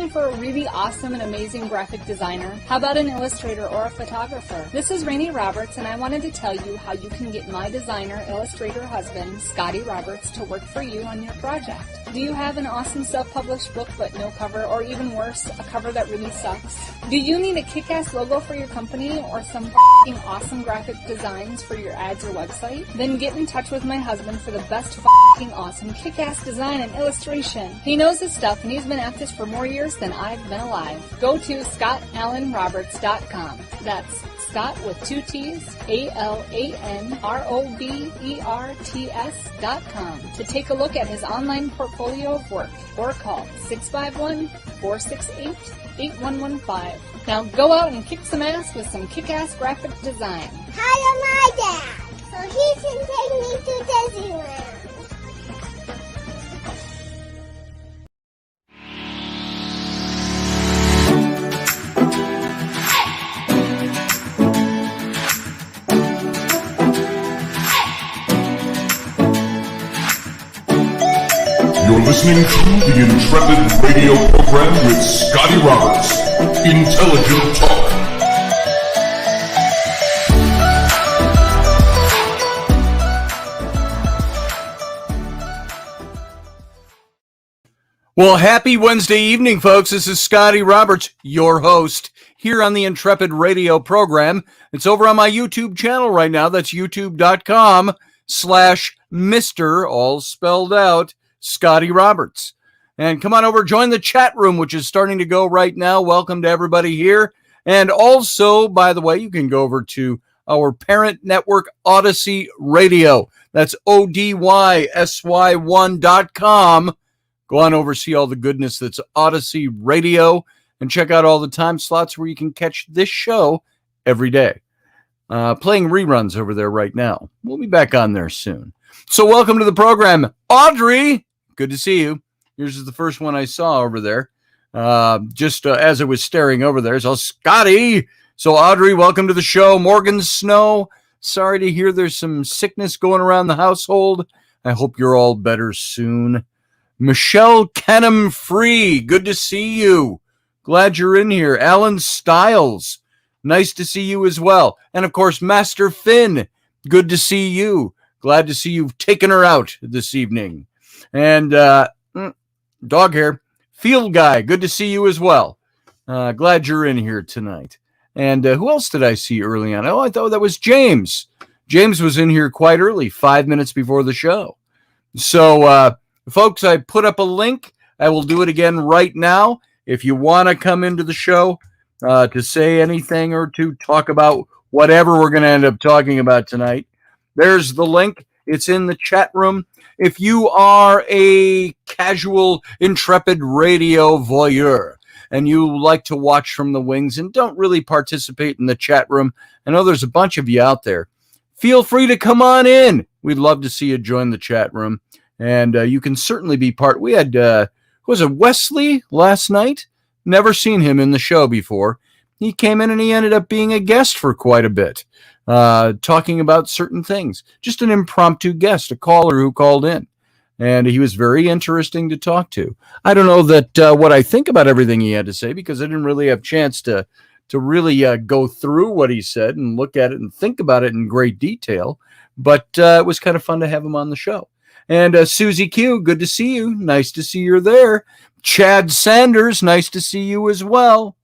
looking for a really awesome and amazing graphic designer? How about an illustrator or a photographer? This is Rainey Roberts, and I wanted to tell you how you can get my designer, illustrator husband, Scotty Roberts, to work for you on your project. Do you have an awesome self-published book but no cover, or even worse, a cover that really sucks? Do you need a kick-ass logo for your company or some f***ing awesome graphic designs for your ads or website? Then get in touch with my husband for the best f***ing awesome kick-ass design and illustration. He knows his stuff, and he's been at this for more years than I've been alive. Go to ScottAlanRoberts.com. That's Scott with 2 T's, AlanRoberts.com to take a look at his online portfolio of work, or call 651-468-8115. Now go out and kick some ass with some kick-ass graphic design. Hire my dad, so he can take me to Disneyland. You're listening to the Intrepid radio program with Scotty Roberts. Intelligent Talk. Well, happy Wednesday evening, folks. This is Scotty Roberts, your host, here on the Intrepid radio program. It's over on my YouTube channel right now. That's youtube.com/Mr., all spelled out, Scotty Roberts. And come on over, join the chat room, which is starting to go right now. Welcome to everybody here. And also, by the way, you can go over to our parent network, Odyssey Radio. That's ODYSY1.com. Go on over, see all the goodness that's Odyssey Radio, and check out all the time slots where you can catch this show every day. Playing reruns over there right now. We'll be back on there soon. So welcome to the program, Audrey. Good to see you. Yours is the first one I saw over there. As I was staring over there. So Scotty. So Audrey, welcome to the show. Morgan Snow. Sorry to hear there's some sickness going around the household. I hope you're all better soon. Michelle Kenham Free. Good to see you. Glad you're in here. Alan Stiles. Nice to see you as well. And of course, Master Finn. Good to see you. Glad to see you've taken her out this evening. And Dog Hair, Field Guy, good to see you as well. Glad you're in here tonight. And who else did I see early on? Oh, I thought that was James. James was in here quite early, 5 minutes before the show. So, folks, I put up a link. I will do it again right now. If you want to come into the show to say anything or to talk about whatever we're going to end up talking about tonight, there's the link. It's in the chat room. If you are a casual Intrepid radio voyeur and you like to watch from the wings and don't really participate in the chat room, I know there's a bunch of you out there. Feel free to come on in. We'd love to see you join the chat room. And you can certainly be part. We had, was it Wesley last night? Never seen him in the show before. He came in and he ended up being a guest for quite a bit. Talking about certain things. Just an impromptu guest, a caller who called in. And he was very interesting to talk to. I don't know that what I think about everything he had to say, because I didn't really have a chance to really go through what he said and look at it and think about it in great detail. But it was kind of fun to have him on the show. And Susie Q, good to see you. Nice to see you're there. Chad Sanders, nice to see you as well.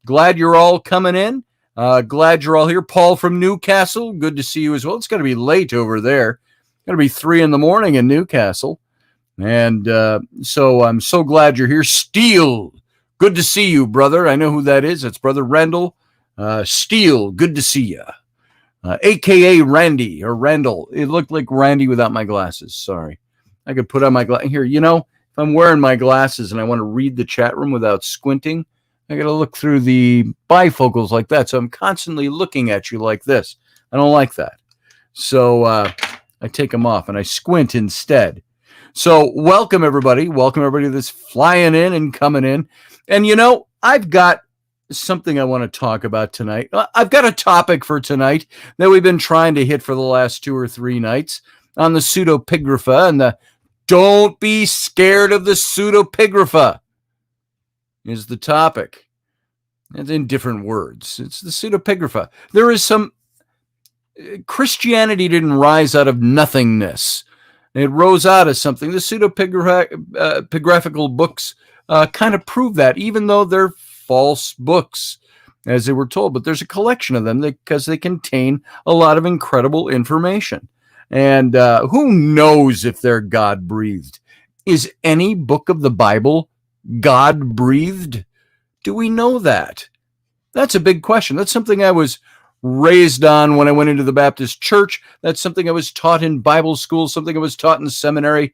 Glad you're all coming in. Glad you're all here. Paul from Newcastle, good to see you as well. It's going to be late over there. It's going to be 3 a.m. in Newcastle. And so I'm so glad you're here. Steele, good to see you, brother. I know who that is. That's Brother Rendell. Steele, good to see you. A.K.A. Randy or Randall. It looked like Randy without my glasses. Sorry. I could put on my glasses. Here, you know, if I'm wearing my glasses and I want to read the chat room without squinting, I got to look through the bifocals like that. So I'm constantly looking at you like this. I don't like that. So I take them off and I squint instead. So welcome, everybody. Welcome, everybody that's flying in and coming in. And, you know, I've got something I want to talk about tonight. I've got a topic for tonight that we've been trying to hit for the last 2 or 3 nights on the pseudepigrapha and the don't be scared of the pseudepigrapha. is the topic. It's in different words. It's the pseudepigrapha. There is some... Christianity didn't rise out of nothingness. It rose out of something. The pseudepigraphical books kind of prove that, even though they're false books, as they were told. But there's a collection of them because they contain a lot of incredible information. And who knows if they're God-breathed? Is any book of the Bible God-breathed? Do we know that? That's a big question. That's something I was raised on when I went into the Baptist church. That's something I was taught in Bible school, something I was taught in seminary,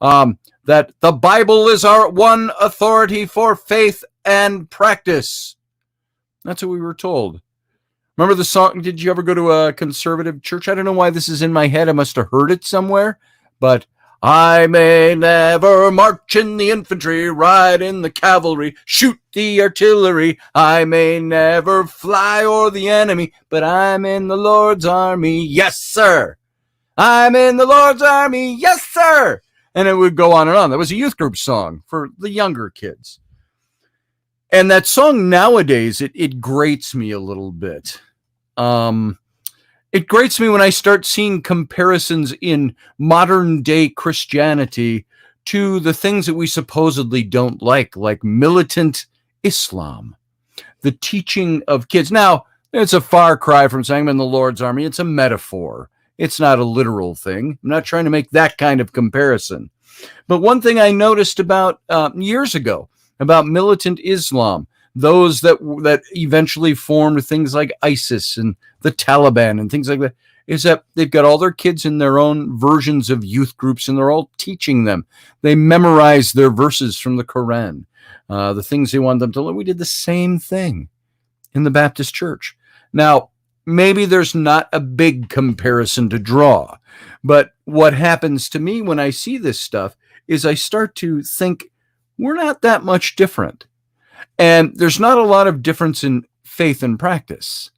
that the Bible is our one authority for faith and practice. That's what we were told. Remember the song? Did you ever go to a conservative church? I don't know why this is in my head. I must have heard it somewhere, but I may never march in the infantry, ride in the cavalry, shoot the artillery. I may never fly o'er the enemy, but I'm in the Lord's army. Yes, sir. I'm in the Lord's army. Yes, sir. And it would go on and on. That was a youth group song for the younger kids. And that song nowadays, it grates me a little bit. It grates me when I start seeing comparisons in modern day Christianity to the things that we supposedly don't like militant Islam, the teaching of kids. Now, it's a far cry from saying I'm in the Lord's army. It's a metaphor. It's not a literal thing. I'm not trying to make that kind of comparison. But one thing I noticed about years ago about militant Islam, those that eventually formed things like ISIS and the Taliban and things like that, is that they've got all their kids in their own versions of youth groups, and they're all teaching them. They memorize their verses from the Quran, the things they want them to learn. We did the same thing in the Baptist church. Now, maybe there's not a big comparison to draw, but what happens to me when I see this stuff is I start to think we're not that much different. And there's not a lot of difference in faith and practice.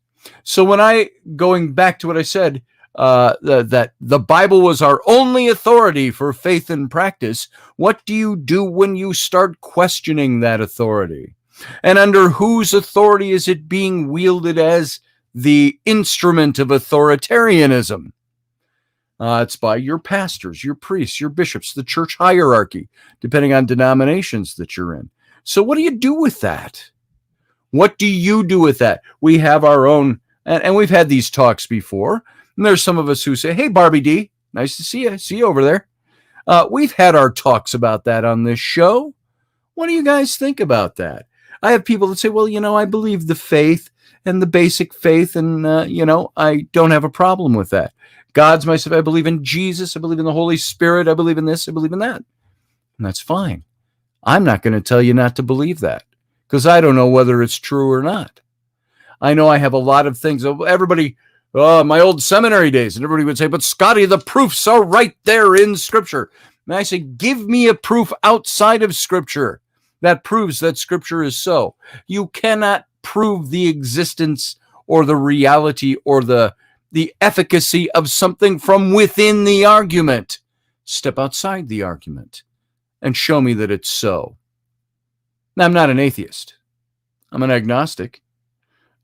So when going back to what I said, that the Bible was our only authority for faith and practice, what do you do when you start questioning that authority? And under whose authority is it being wielded as the instrument of authoritarianism? It's by your pastors, your priests, your bishops, the church hierarchy, depending on denominations that you're in. So what do you do with that? What do you do with that? We have our own, and we've had these talks before. And there's some of us who say, hey, Barbie D, nice to see you. See you over there. We've had our talks about that on this show. What do you guys think about that? I have people that say, well, I believe the faith and the basic faith, and, I don't have a problem with that. God's myself. I believe in Jesus. I believe in the Holy Spirit. I believe in this. I believe in that. And that's fine. I'm not going to tell you not to believe that because I don't know whether it's true or not. I know I have a lot of things. Everybody, my old seminary days, and everybody would say, but Scotty, the proofs are right there in Scripture. And I say, give me a proof outside of Scripture that proves that Scripture is so. You cannot prove the existence or the reality or the efficacy of something from within the argument. Step outside the argument and show me that it's so. Now, I'm not an atheist. I'm an agnostic.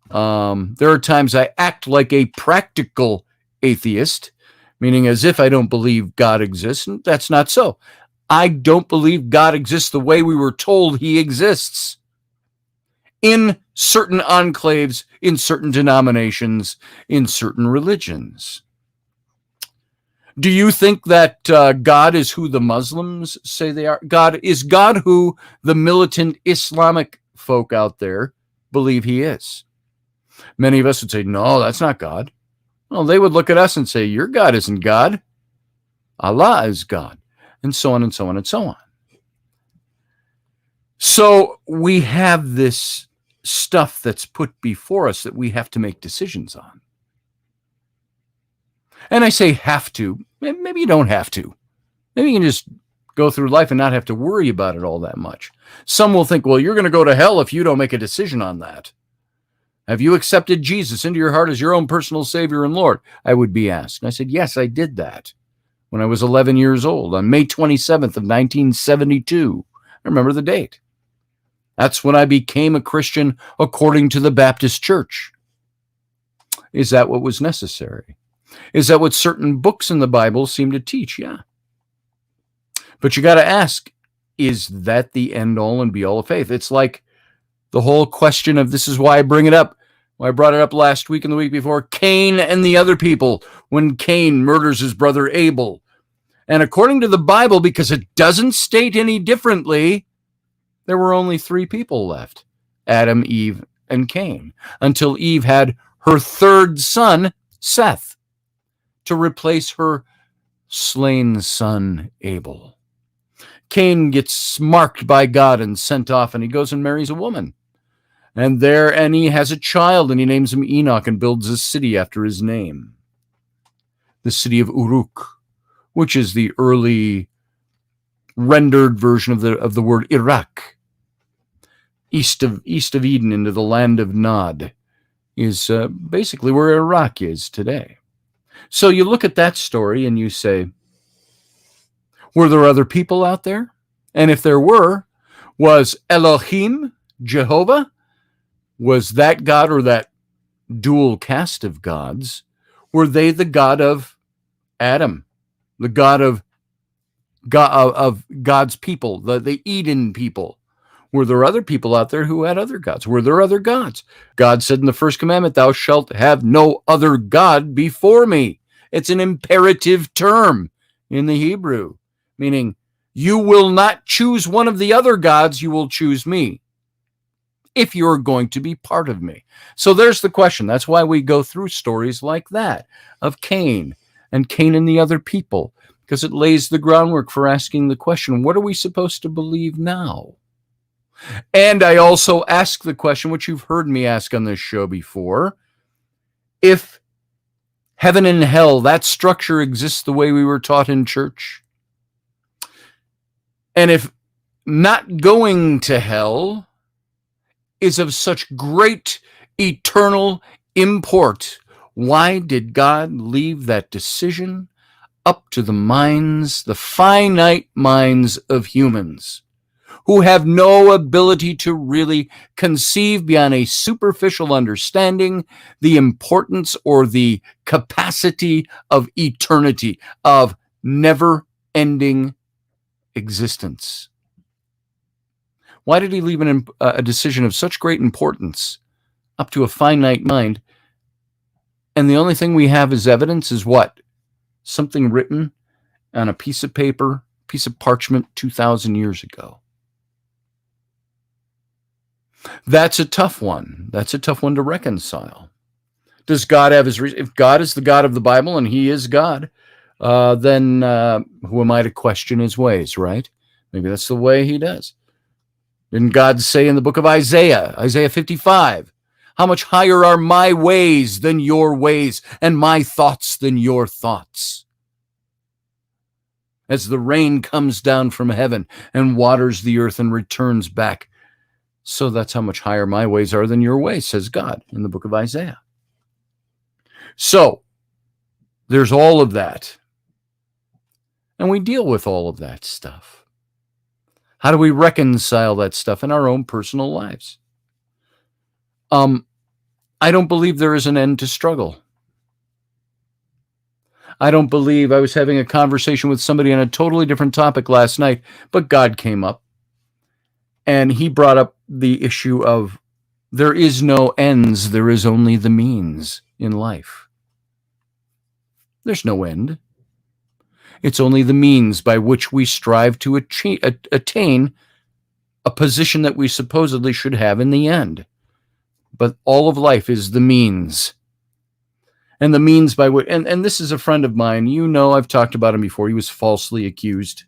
There are times I act like a practical atheist, meaning as if I don't believe God exists, and that's not so. I don't believe God exists the way we were told he exists in certain enclaves, in certain denominations, in certain religions. Do you think that God is who the Muslims say they are? Is God who the militant Islamic folk out there believe he is? Many of us would say, no, that's not God. Well, they would look at us and say, your God isn't God. Allah is God. And so on and so on and so on. So we have this stuff that's put before us that we have to make decisions on. And I say have to. Maybe you don't have to. Maybe you can just go through life and not have to worry about it all that much. Some will think, well, you're going to go to hell if you don't make a decision on that. Have you accepted Jesus into your heart as your own personal Savior and Lord? I would be asked. And I said, yes, I did that when I was 11 years old on May 27th of 1972. I remember the date. That's when I became a Christian according to the Baptist Church. Is that what was necessary? Is that what certain books in the Bible seem to teach? Yeah. But you got to ask, is that the end all and be all of faith? It's like the whole question of, this is why I bring it up. I brought it up last week and the week before, Cain and the other people, when Cain murders his brother Abel. And according to the Bible, because it doesn't state any differently, there were only 3 people left, Adam, Eve, and Cain, until Eve had her third son, Seth, to replace her slain son, Abel. Cain gets marked by God and sent off, and he goes and marries a woman. And he has a child, and he names him Enoch and builds a city after his name. The city of Uruk, which is the early rendered version of the word Iraq. East of Eden into the land of Nod is basically where Iraq is today. So you look at that story and you say, were there other people out there? And if there were, was Elohim, Jehovah, was that God, or that dual cast of gods, were they the God of Adam, the God of God's people, the Eden people? Were there other people out there who had other gods? Were there other gods? God said in the first commandment, thou shalt have no other God before me. It's an imperative term in the Hebrew, meaning you will not choose one of the other gods, you will choose me, if you're going to be part of me. So there's the question. That's why we go through stories like that of Cain and the other people, because it lays the groundwork for asking the question, what are we supposed to believe now? And I also ask the question, which you've heard me ask on this show before, if heaven and hell, that structure exists the way we were taught in church, and if not going to hell is of such great eternal import, why did God leave that decision up to the finite minds of humans, who have no ability to really conceive beyond a superficial understanding the importance or the capacity of eternity, of never-ending existence? Why did he leave a decision of such great importance up to a finite mind? And the only thing we have as evidence is what? Something written on a piece of paper, piece of parchment 2,000 years ago. That's a tough one. That's a tough one to reconcile. Does God have his reason? If God is the God of the Bible and he is God, then who am I to question his ways, right? Maybe that's the way he does. Didn't God say in the book of Isaiah 55, how much higher are my ways than your ways, and my thoughts than your thoughts? As the rain comes down from heaven and waters the earth and returns back, so that's how much higher my ways are than your ways, says God in the book of Isaiah. So there's all of that. And we deal with all of that stuff. How do we reconcile that stuff in our own personal lives? I don't believe there is an end to struggle. I don't believe, I was having a conversation with somebody on a totally different topic last night, but God came up and he brought up the issue of there is no ends, there is only the means in life. There's no end. It's only the means by which we strive to attain a position that we supposedly should have in the end. But all of life is the means. And the means by which, and this is a friend of mine, you know, I've talked about him before. He was falsely accused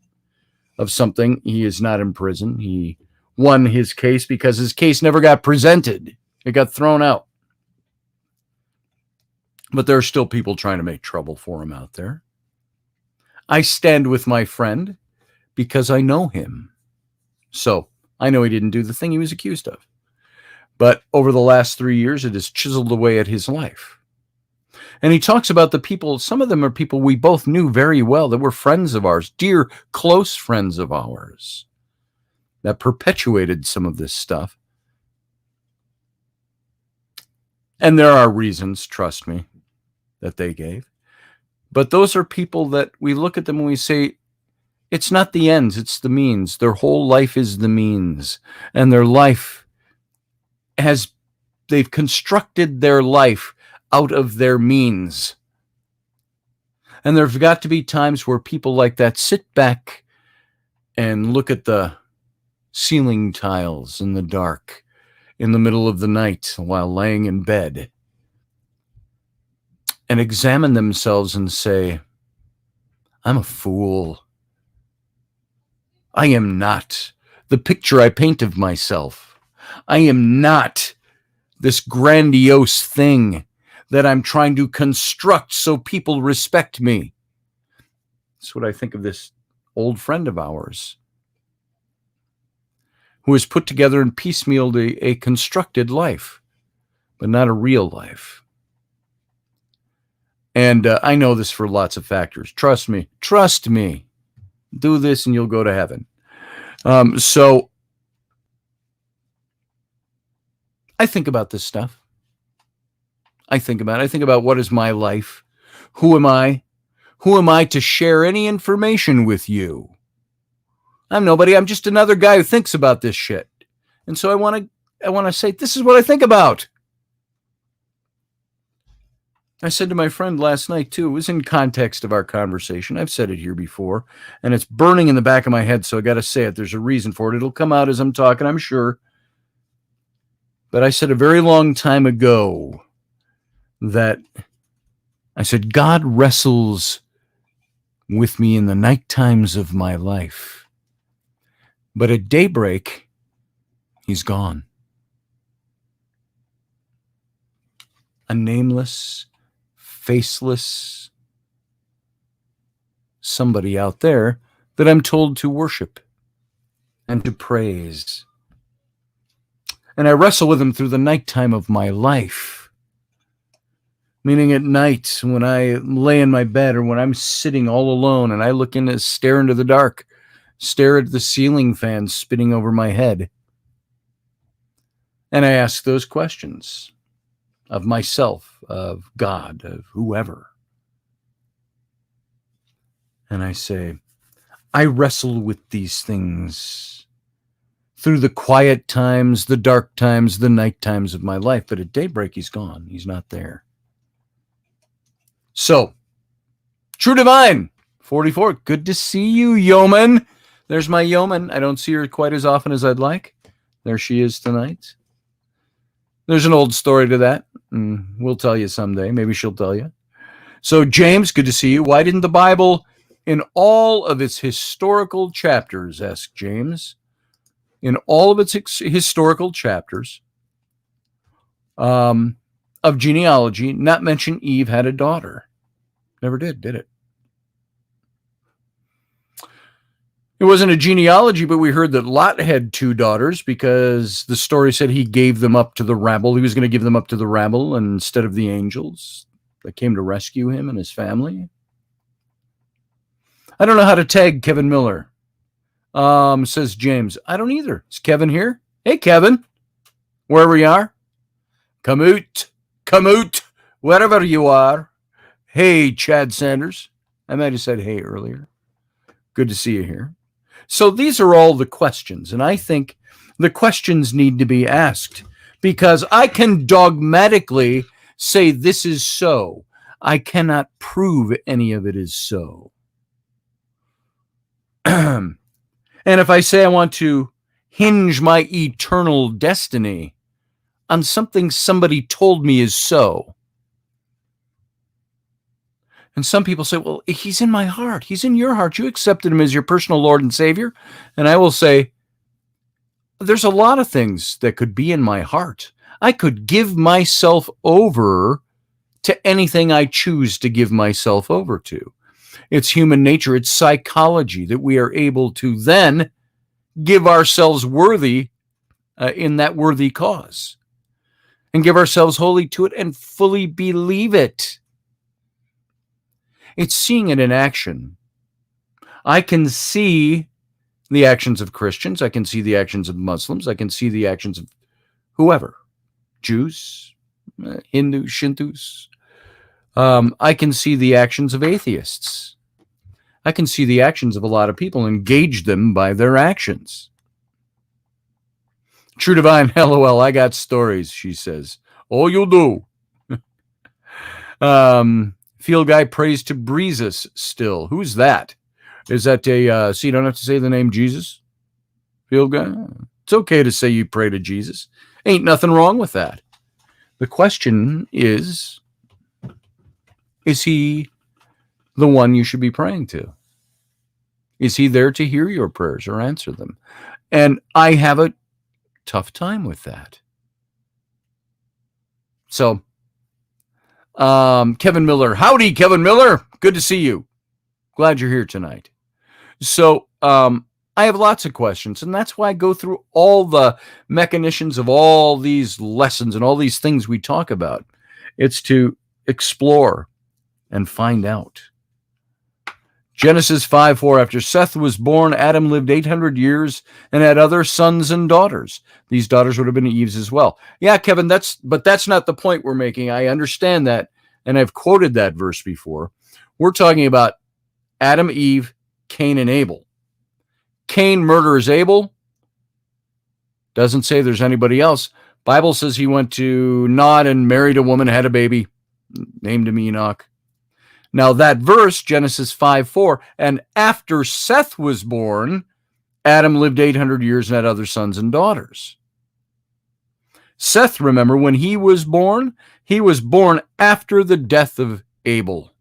of something. He is not in prison. He won his case because his case never got presented. It got thrown out. But there are still people trying to make trouble for him out there. I stand with my friend because I know him. So I know he didn't do the thing he was accused of. But over the last 3 years, it has chiseled away at his life. And he talks about the people, some of them are people we both knew very well, that were friends of ours, dear, close friends of ours. that perpetuated some of this stuff. And there are reasons, trust me, that they gave. But those are people that we look at them and we say, it's not the ends, it's the means. Their whole life is the means. And their life they've constructed their life out of their means. And there's got to be times where people like that sit back and look at the ceiling tiles in the dark in the middle of the night while laying in bed and examine themselves and say, I'm a fool. I am not the picture I paint of myself. I am not this grandiose thing that I'm trying to construct so people respect me. That's what I think of this old friend of ours who has put together and piecemealed a constructed life, but not a real life. And I know this for lots of factors. Trust me. Do this and you'll go to heaven. So I think about this stuff. I think about what is my life? Who am I? Who am I to share any information with you? I'm nobody. I'm just another guy who thinks about this shit. And so I want to say, this is what I think about. I said to my friend last night, too, it was in context of our conversation. I've said it here before, and it's burning in the back of my head, so I got to say it. There's a reason for it. It'll come out as I'm talking, I'm sure. But I said a very long time ago that I said, God wrestles with me in the night times of my life. But at daybreak, he's gone. A nameless, faceless somebody out there that I'm told to worship and to praise. And I wrestle with him through the nighttime of my life. Meaning at night when I lay in my bed or when I'm sitting all alone and I look in and stare into the dark, stare at the ceiling fan spinning over my head. And I ask those questions of myself, of God, of whoever. And I say, I wrestle with these things through the quiet times, the dark times, the night times of my life. But at daybreak, he's gone. He's not there. So, True Divine, 44. Good to see you, yeoman. There's my yeoman. I don't see her quite as often as I'd like. There she is tonight. There's an old story to that. We'll tell you someday. Maybe she'll tell you. So, James, good to see you. Why didn't the Bible, in all of its historical chapters, asked James, in all of its historical chapters of genealogy, not mention Eve had a daughter? Never did it? It wasn't a genealogy, but we heard that Lot had 2 daughters because the story said he gave them up to the rabble. He was going to give them up to the rabble instead of the angels that came to rescue him and his family. I don't know how to tag Kevin Miller, says James. I don't either. Is Kevin here? Hey, Kevin, wherever you are. Come out, wherever you are. Hey, Chad Sanders. I might have said hey earlier. Good to see you here. So these are all the questions, and I think the questions need to be asked because I can dogmatically say this is so. I cannot prove any of it is so. And if I say I want to hinge my eternal destiny on something somebody told me is so, and some people say, well, he's in my heart. He's in your heart. You accepted him as your personal Lord and Savior. And I will say, there's a lot of things that could be in my heart. I could give myself over to anything I choose to give myself over to. It's human nature. It's psychology that we are able to then give ourselves worthy in that worthy cause and give ourselves wholly to it and fully believe it. It's seeing it in action. I can see the actions of Christians. I can see the actions of Muslims. I can see the actions of whoever, Jews, Hindus, Shintus. I can see the actions of atheists. I can see the actions of a lot of people and gauge them by their actions. True Divine, LOL, I got stories, she says. Oh, you do. Field Guy prays to Breezes still. Who's that? Is that a, so you don't have to say the name Jesus? Field Guy? It's okay to say you pray to Jesus. Ain't nothing wrong with that. The question is he the one you should be praying to? Is he there to hear your prayers or answer them? And I have a tough time with that. So, Kevin Miller. Howdy, Kevin Miller. Good to see you. Glad you're here tonight. So, I have lots of questions, and that's why I go through all the mechanics of all these lessons and all these things we talk about. It's to explore and find out. Genesis 5:4, after Seth was born, Adam lived 800 years and had other sons and daughters. These daughters would have been Eve's as well. Yeah, Kevin, that's not the point we're making. I understand that, and I've quoted that verse before. We're talking about Adam, Eve, Cain, and Abel. Cain murders Abel. Doesn't say there's anybody else. Bible says he went to Nod and married a woman, had a baby, named him Enoch. Now that verse, Genesis 5:4, and after Seth was born, Adam lived 800 years and had other sons and daughters. Seth, remember, when he was born after the death of Abel.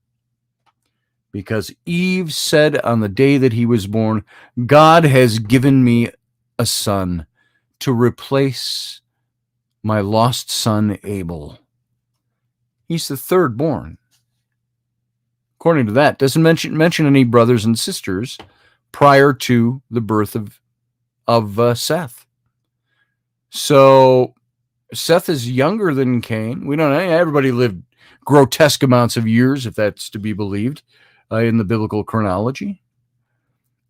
Because Eve said on the day that he was born, God has given me a son to replace my lost son Abel. He's the third born. According to that, doesn't mention any brothers and sisters prior to the birth of Seth. So Seth is younger than Cain. We don't know. Everybody lived grotesque amounts of years, if that's to be believed, in the biblical chronology.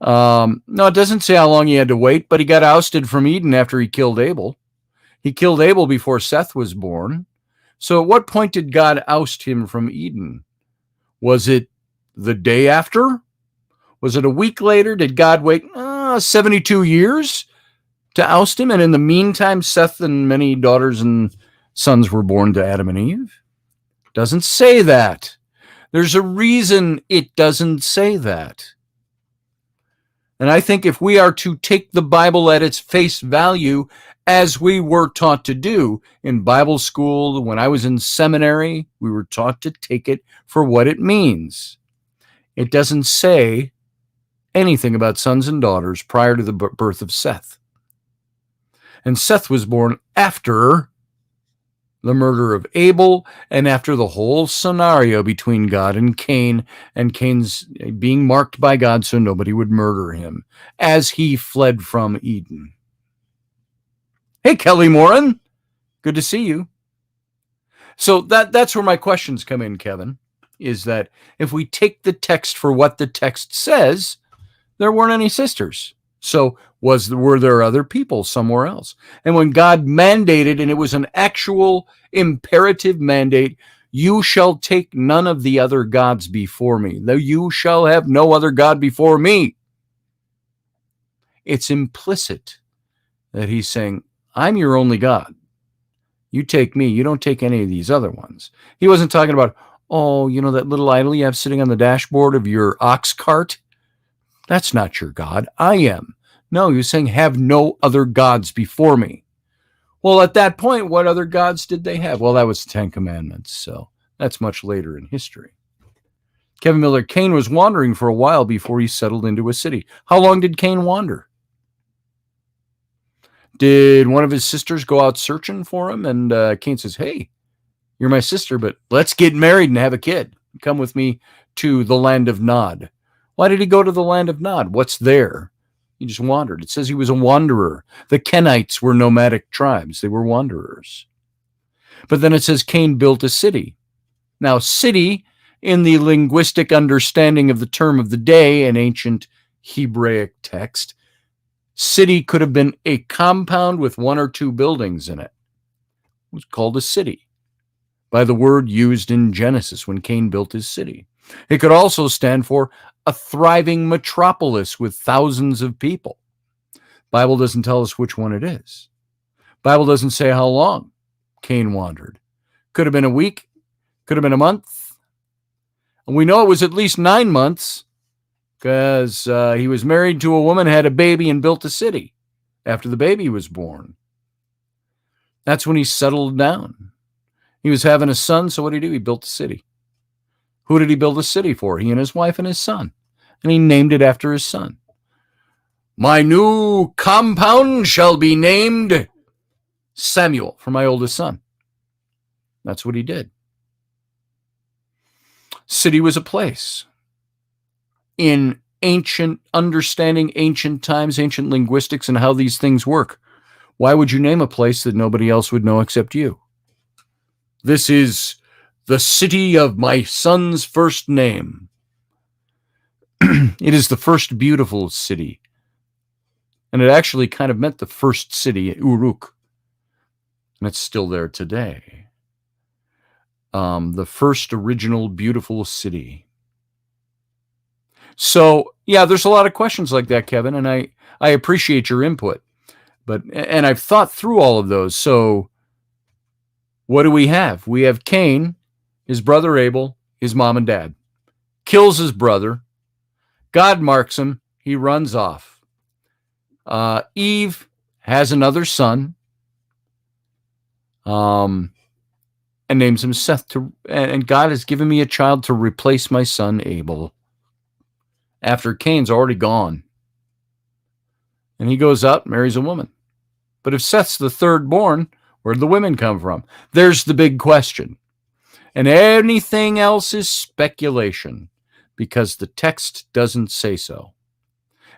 No, it doesn't say how long he had to wait, but he got ousted from Eden after he killed Abel. He killed Abel before Seth was born. So at what point did God oust him from Eden? Was it the day after? Was it a week later? Did God wait 72 years to oust him? And in the meantime, Seth and many daughters and sons were born to Adam and Eve? Doesn't say that. There's a reason it doesn't say that. And I think if we are to take the Bible at its face value, as we were taught to do in Bible school, when I was in seminary, we were taught to take it for what it means. It doesn't say anything about sons and daughters prior to the birth of Seth. And Seth was born after the murder of Abel and after the whole scenario between God and Cain's being marked by God so nobody would murder him as he fled from Eden. Hey, Kelly Morin, good to see you. So that's where my questions come in, Kevin, is that if we take the text for what the text says, there weren't any sisters. So were there other people somewhere else? And when God mandated, and it was an actual imperative mandate, you shall take none of the other gods before me. Though you shall have no other God before me. It's implicit that he's saying, I'm your only God. You take me. You don't take any of these other ones. He wasn't talking about, that little idol you have sitting on the dashboard of your ox cart? That's not your God. I am. No, he was saying, have no other gods before me. Well, at that point, what other gods did they have? Well, that was the Ten Commandments. So that's much later in history. Kevin Miller, Cain was wandering for a while before he settled into a city. How long did Cain wander? Did one of his sisters go out searching for him? And Cain says, hey, you're my sister, but let's get married and have a kid. Come with me to the land of Nod. Why did he go to the land of Nod? What's there? He just wandered. It says he was a wanderer. The Kenites were nomadic tribes. They were wanderers. But then it says Cain built a city. Now, city, in the linguistic understanding of the term of the day, an ancient Hebraic text, City could have been a compound with one or two buildings in it. It was called a city by the word used in Genesis when Cain built his city. It could also stand for a thriving metropolis with thousands of people. Bible doesn't tell us which one it is. Bible doesn't say how long Cain wandered. Could have been a week, could have been a month. And we know it was at least 9 months because he was married to a woman, had a baby, and built a city after the baby was born. That's when he settled down. He was having a son, so what did he do? He built a city. Who did he build a city for? He and his wife and his son. And he named it after his son. My new compound shall be named Samuel, for my oldest son. That's what he did. City was a place. In understanding ancient times, ancient linguistics, and how these things work, why would you name a place that nobody else would know except you? This is the city of my son's first name. It is the first beautiful city. And it actually kind of meant the first city, Uruk. And it's still there today. The first original beautiful city. So, yeah, there's a lot of questions like that, Kevin, and I appreciate your input. And I've thought through all of those. So, what do we have? We have Cain, his brother Abel, his mom and dad. Kills his brother. God marks him. He runs off. Eve has another son. And names him Seth. And God has given me a child to replace my son Abel. After Cain's already gone. And he goes out, marries a woman. But if Seth's the third born, where'd the women come from? There's the big question. And anything else is speculation, because the text doesn't say so.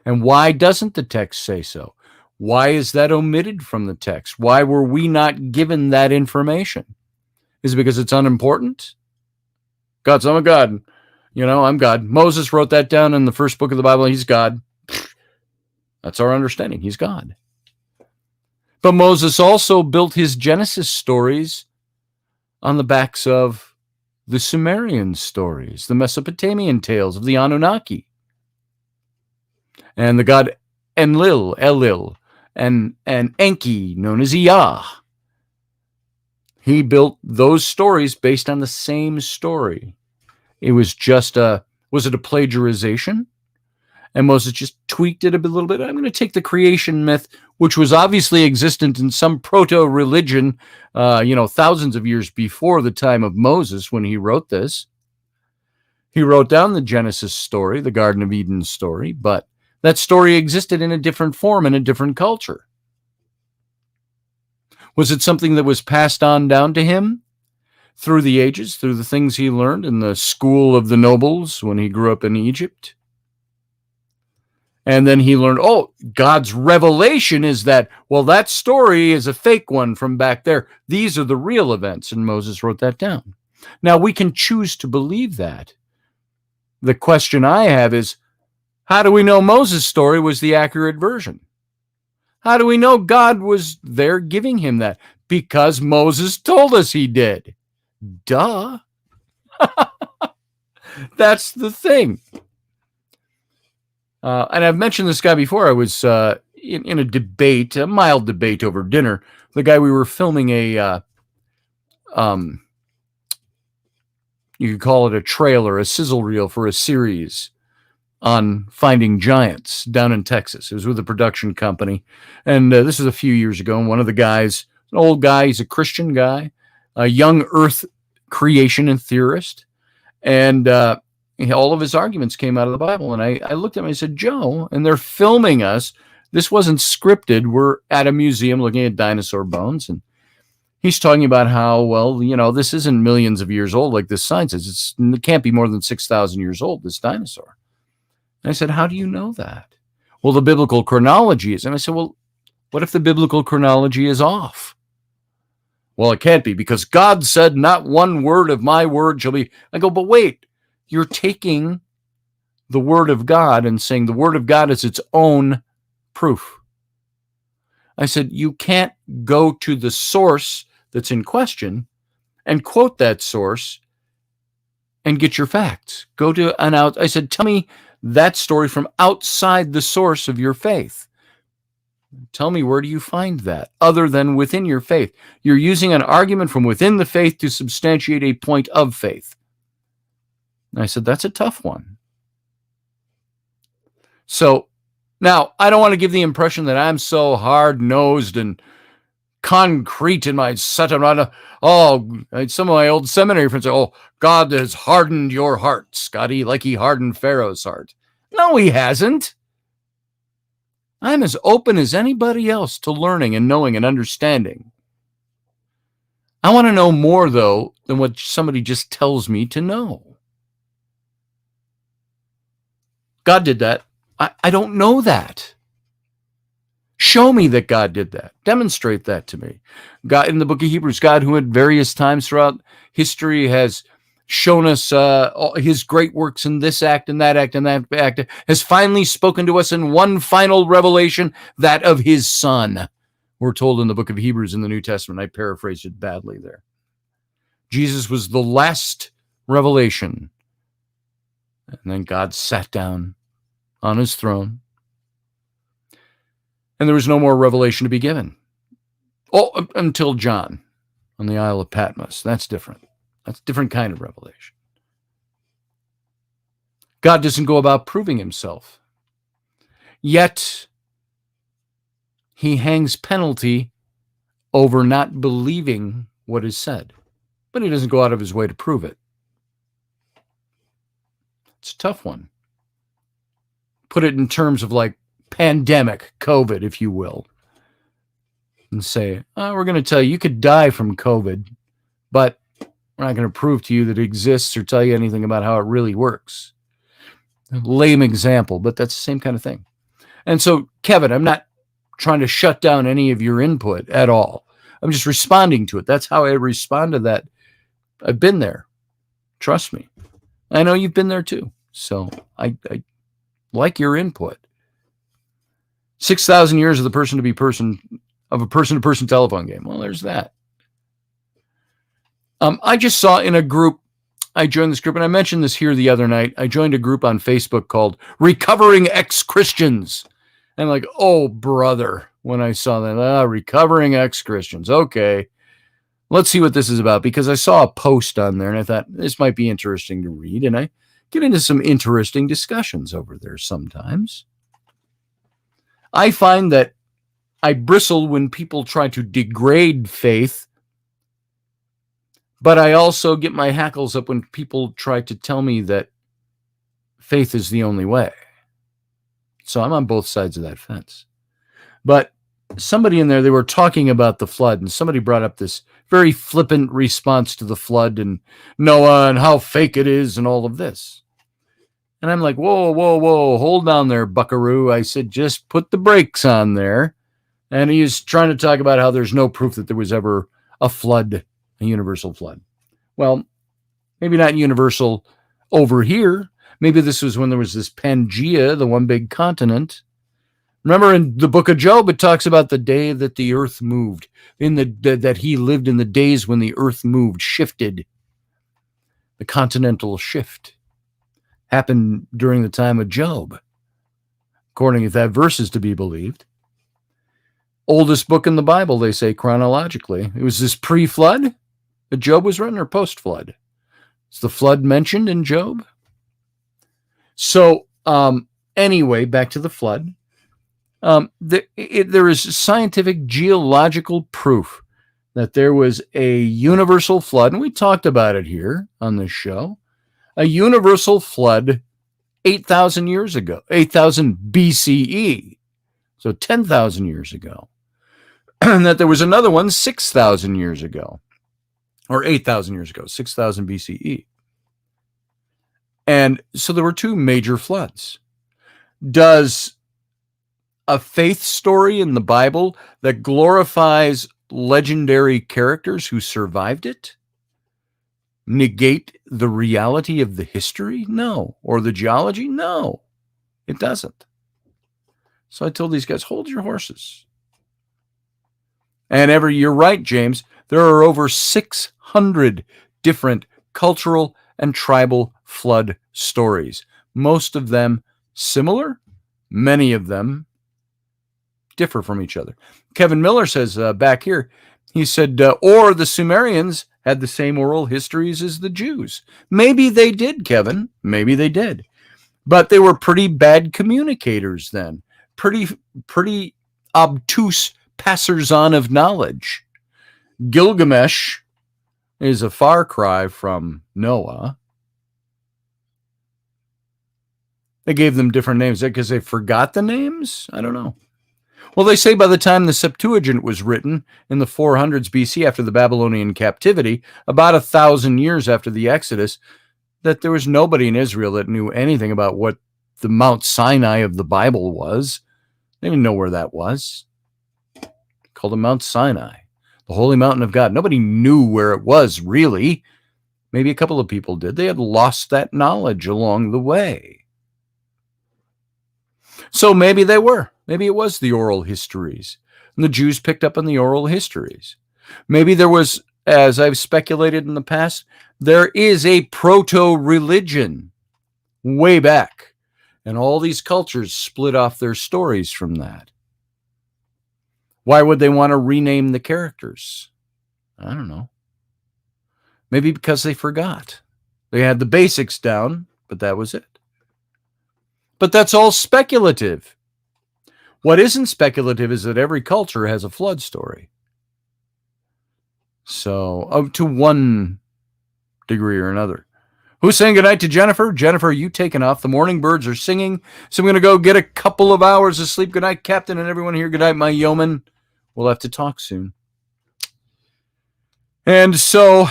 And why doesn't the text say so? Why is that omitted from the text? Why were we not given that information? Is it because it's unimportant? God, so I'm a God. I'm God. Moses wrote that down in the first book of the Bible. He's God. That's our understanding. He's God. But Moses also built his Genesis stories on the backs of the Sumerian stories, the Mesopotamian tales of the Anunnaki. And the god Enlil, and Enki, known as Ea. He built those stories based on the same story. It was just was it a plagiarization? And Moses just tweaked it a little bit. I'm going to take the creation myth, which was obviously existent in some proto-religion, thousands of years before the time of Moses when he wrote this. He wrote down the Genesis story, the Garden of Eden story, but that story existed in a different form, in a different culture. Was it something that was passed on down to him through the ages, through the things he learned in the school of the nobles when he grew up in Egypt? And then he learned, God's revelation is that story is a fake one from back there. These are the real events. And Moses wrote that down. Now, we can choose to believe that. The question I have is, how do we know Moses' story was the accurate version? How do we know God was there giving him that? Because Moses told us he did. Duh. That's the thing. And I've mentioned this guy before. I was in a debate, a mild debate over dinner. The guy we were filming you could call it a trailer, a sizzle reel for a series on finding giants down in Texas. It was with a production company. And this was a few years ago. And one of the guys, an old guy, he's a Christian guy, a young earth creation and theorist. And all of his arguments came out of the Bible. And I looked at him and I said, Joe, and they're filming us. This wasn't scripted. We're at a museum looking at dinosaur bones. And he's talking about how, this isn't millions of years old like this sign says. It can't be more than 6,000 years old, this dinosaur. And I said, how do you know that? Well, the biblical chronology is. And I said, well, what if the biblical chronology is off? Well, it can't be, because God said, not one word of my word shall be. I go, but wait, you're taking the word of God and saying the word of God is its own proof. I said, you can't go to the source that's in question and quote that source and get your facts. Go to I said, tell me that story from outside the source of your faith. Tell me, where do you find that other than within your faith? You're using an argument from within the faith to substantiate a point of faith. And I said, that's a tough one. So now I don't want to give the impression that I'm so hard-nosed and concrete in my set. Some of my old seminary friends say, oh, God has hardened your heart, Scotty, like he hardened Pharaoh's heart. No, he hasn't. I'm as open as anybody else to learning and knowing and understanding. I want to know more, though, than what somebody just tells me to know. God did that. I don't know that. Show me that God did that. Demonstrate that to me. God, in the book of Hebrews, God, who at various times throughout history has shown us his great works in this act and that act and that act, has finally spoken to us in one final revelation, that of his Son. We're told in the book of Hebrews in the New Testament. I paraphrased it badly there. Jesus was the last revelation. And then God sat down on his throne. And there was no more revelation to be given. Oh, until John on the Isle of Patmos. That's different. That's a different kind of revelation. God doesn't go about proving himself. Yet, he hangs penalty over not believing what is said. But he doesn't go out of his way to prove it. It's a tough one. Put it in terms of like pandemic, COVID, if you will. And say, we're going to tell you could die from COVID, but we're not going to prove to you that it exists or tell you anything about how it really works. A lame example, but that's the same kind of thing. And so, Kevin, I'm not trying to shut down any of your input at all. I'm just responding to it. That's how I respond to that. I've been there. Trust me. I know you've been there too. So I like your input. 6,000 years of a person-to-person telephone game. Well, there's that. I just saw in a group, I joined this group, and I mentioned this here the other night. I joined a group on Facebook called Recovering Ex-Christians. And I'm like, oh, brother, when I saw that, Recovering Ex-Christians. Okay, let's see what this is about, because I saw a post on there, and I thought this might be interesting to read, and I get into some interesting discussions over there sometimes. I find that I bristle when people try to degrade faith, but I also get my hackles up when people try to tell me that faith is the only way. So I'm on both sides of that fence. But somebody in there, they were talking about the flood, and somebody brought up this very flippant response to the flood and Noah and how fake it is and all of this. And I'm like, whoa, hold on there, buckaroo. I said, just put the brakes on there. And he's trying to talk about how there's no proof that there was ever a flood, a universal flood. Well, maybe not universal over here. Maybe this was when there was this Pangea, the one big continent. Remember in the book of Job, it talks about the day that the earth moved, that he lived in the days when the earth moved, shifted. The continental shift happened during the time of Job, according to that verse is to be believed. Oldest book in the Bible, they say, chronologically. It was this pre-flood that Job was written, or post-flood? Is the flood mentioned in Job? So, anyway, back to the flood. There is scientific geological proof that there was a universal flood, and we talked about it here on this show. A universal flood 8,000 years ago, 8,000 BCE, so 10,000 years ago. And that there was another one 6,000 years ago, or 8,000 years ago, 6,000 BCE. And so there were two major floods. Does a faith story in the Bible that glorifies legendary characters who survived it negate the reality of the history? No. Or the geology? No, it doesn't. So I told these guys, hold your horses. And you're right, James, there are over 600 different cultural and tribal flood stories. Most of them similar, many of them differ from each other. Kevin Miller says back here, he said, or the Sumerians had the same oral histories as the Jews. Maybe they did, Kevin. Maybe they did. But they were pretty bad communicators then. Pretty obtuse passers-on of knowledge. Gilgamesh is a far cry from Noah. They gave them different names because they forgot the names? I don't know. Well, they say by the time the Septuagint was written in the 400s BC after the Babylonian captivity, about 1,000 years after the Exodus, that there was nobody in Israel that knew anything about what the Mount Sinai of the Bible was. They didn't know where that was. Called it Mount Sinai, the holy mountain of God. Nobody knew where it was, really. Maybe a couple of people did. They had lost that knowledge along the way. So maybe they were. Maybe it was the oral histories. And the Jews picked up on the oral histories. Maybe there was, as I've speculated in the past, there is a proto-religion way back. And all these cultures split off their stories from that. Why would they want to rename the characters? I don't know. Maybe because they forgot. They had the basics down, but that was it. But that's all speculative. What isn't speculative is that every culture has a flood story. So, to one degree or another. Who's saying goodnight to Jennifer? Jennifer, you taking off. The morning birds are singing. So I'm going to go get a couple of hours of sleep. Good night, Captain, and everyone here. Good night, my yeoman. We'll have to talk soon. And so,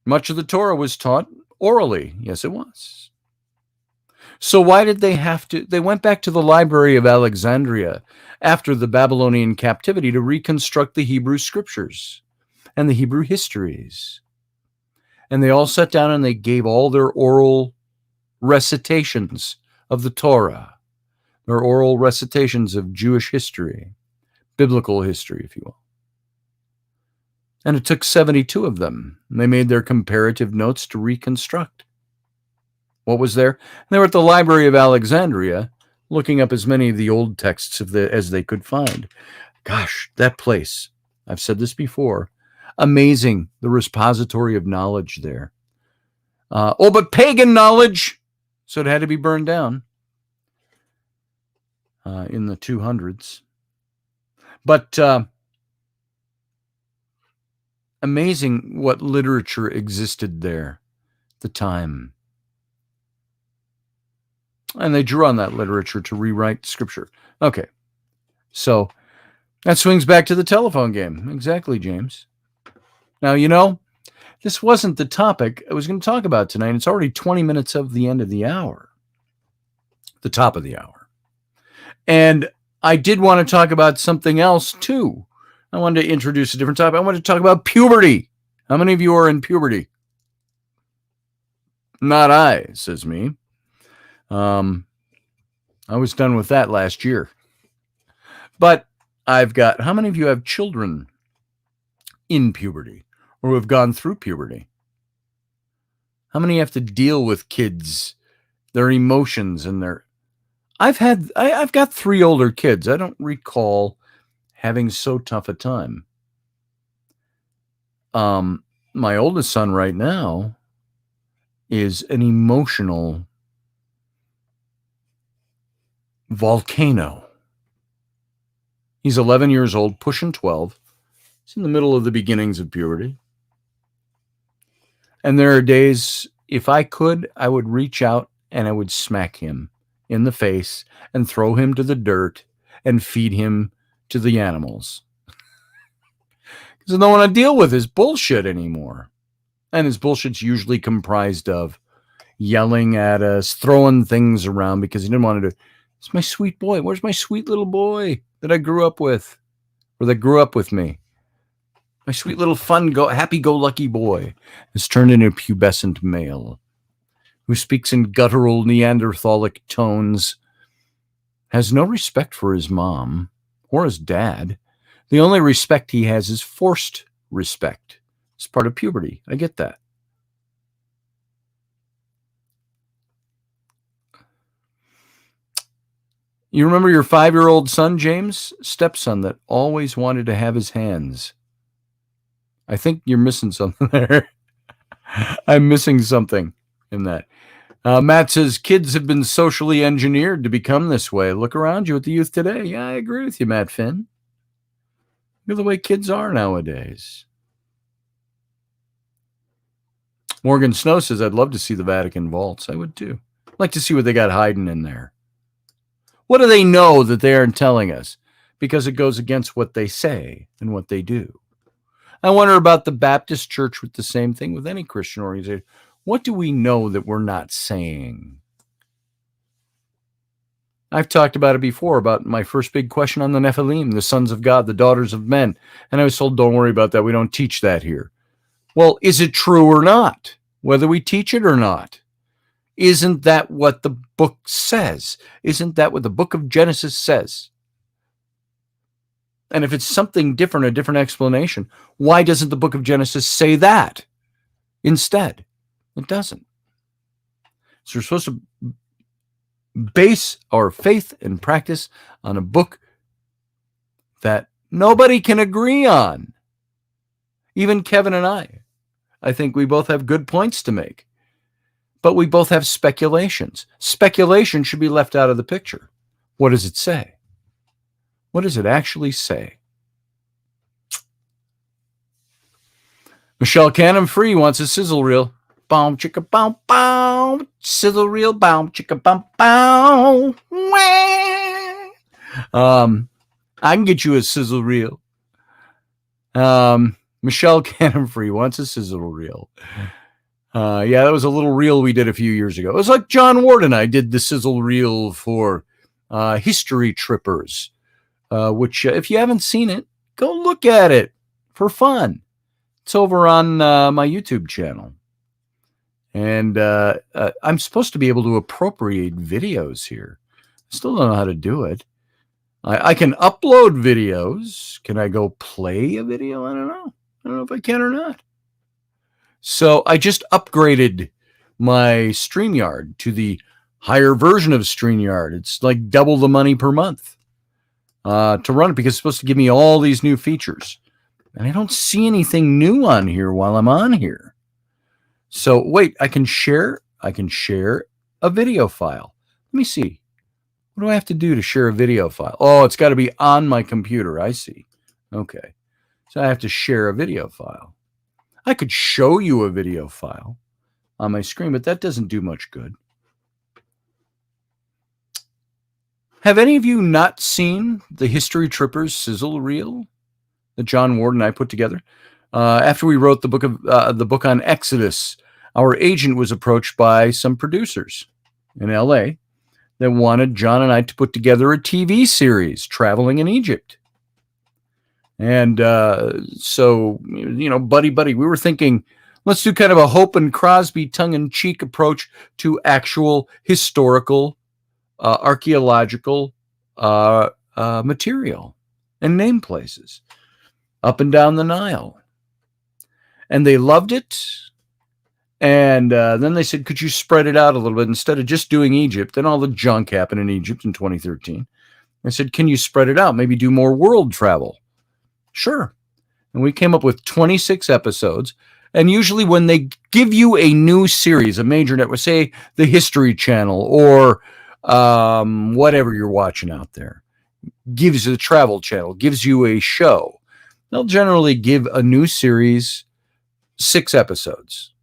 much of the Torah was taught orally. Yes, it was. So why did they have to? They went back to the Library of Alexandria after the Babylonian captivity to reconstruct the Hebrew scriptures and the Hebrew histories. And they all sat down and they gave all their oral recitations of the Torah, their oral recitations of Jewish history, biblical history, if you will. And it took 72 of them. And they made their comparative notes to reconstruct. What was there? They were at the Library of Alexandria, looking up as many of the old texts as they could find. Gosh, that place, I've said this before, amazing, the repository of knowledge there. But pagan knowledge, so it had to be burned down in the 200s. But amazing what literature existed there at the time. And they drew on that literature to rewrite scripture. Okay. So that swings back to the telephone game. Exactly, James. Now, this wasn't the topic I was going to talk about tonight. It's already 20 minutes of the end of the hour. The top of the hour. And I did want to talk about something else, too. I wanted to introduce a different topic. I wanted to talk about puberty. How many of you are in puberty? Not I, says me. I was done with that last year. But how many of you have children in puberty or who have gone through puberty? How many have to deal with kids, their emotions and I've got 3 older kids. I don't recall having so tough a time. My oldest son right now is an emotional volcano. He's 11 years old, pushing 12. He's in the middle of the beginnings of puberty. And there are days, if I could, I would reach out and I would smack him in the face and throw him to the dirt and feed him to the animals. Because I don't want to deal with his bullshit anymore. And his bullshit's usually comprised of yelling at us, throwing things around because he didn't want to do. It's my sweet boy. Where's my sweet little boy that I grew up with? Or that grew up with me? My sweet little happy-go-lucky boy has turned into a pubescent male who speaks in guttural Neanderthalic tones, has no respect for his mom or his dad. The only respect he has is forced respect. It's part of puberty. I get that. You remember your 5-year-old son, James? Stepson that always wanted to have his hands. I think you're missing something there. I'm missing something in that. Matt says, kids have been socially engineered to become this way. Look around you at the youth today. Yeah, I agree with you, Matt Finn. Look at the way kids are nowadays. Morgan Snow says, I'd love to see the Vatican vaults. I would too. I'd like to see what they got hiding in there. What do they know that they aren't telling us? Because it goes against what they say and what they do. I wonder about the Baptist Church with the same thing with any Christian organization. What do we know that we're not saying? I've talked about it before, about my first big question on the Nephilim, the sons of God, the daughters of men. And I was told, don't worry about that. We don't teach that here. Well, is it true or not? Whether we teach it or not. Isn't that what the book says? Isn't that what the book of Genesis says? And if it's something different, a different explanation, why doesn't the book of Genesis say that instead? It doesn't. So we're supposed to base our faith and practice on a book that nobody can agree on. Even Kevin and I think we both have good points to make. But we both have speculations. Speculation should be left out of the picture. What does it say? What does it actually say? Michelle Cannon Free wants a sizzle reel. Boom, chicka, boom, boom. Sizzle reel, boom, chicka, boom, boom. I can get you a sizzle reel. Michelle Cannon Free wants a sizzle reel. Yeah, that was a little reel we did a few years ago. It was like John Ward and I did the sizzle reel for History Trippers, which if you haven't seen it, go look at it for fun. It's over on my YouTube channel. And I'm supposed to be able to appropriate videos here. I still don't know how to do it. I can upload videos. Can I go play a video? I don't know. I don't know if I can or not. So I just upgraded my StreamYard to the higher version of StreamYard. It's like double the money per month to run it because it's supposed to give me all these new features. And I don't see anything new on here while I'm on here. So wait, I can share a video file. Let me see. What do I have to do to share a video file? Oh, it's got to be on my computer. I see. Okay. So I have to share a video file. I could show you a video file on my screen, but that doesn't do much good. Have any of you not seen the History Trippers sizzle reel that John Ward and I put together? After we wrote the book on Exodus, our agent was approached by some producers in LA that wanted John and I to put together a TV series traveling in Egypt. And so, you know, buddy, we were thinking, let's do kind of a Hope and Crosby tongue-in-cheek approach to actual historical, archaeological material and name places up and down the Nile. And they loved it. And then they said, could you spread it out a little bit instead of just doing Egypt? Then all the junk happened in Egypt in 2013. I said, can you spread it out? Maybe do more world travel. Sure. And we came up with 26 episodes. And usually when they give you a new series, a major network, say the History Channel or whatever you're watching out there, gives you the Travel Channel, gives you a show, they'll generally give a new series 6 episodes,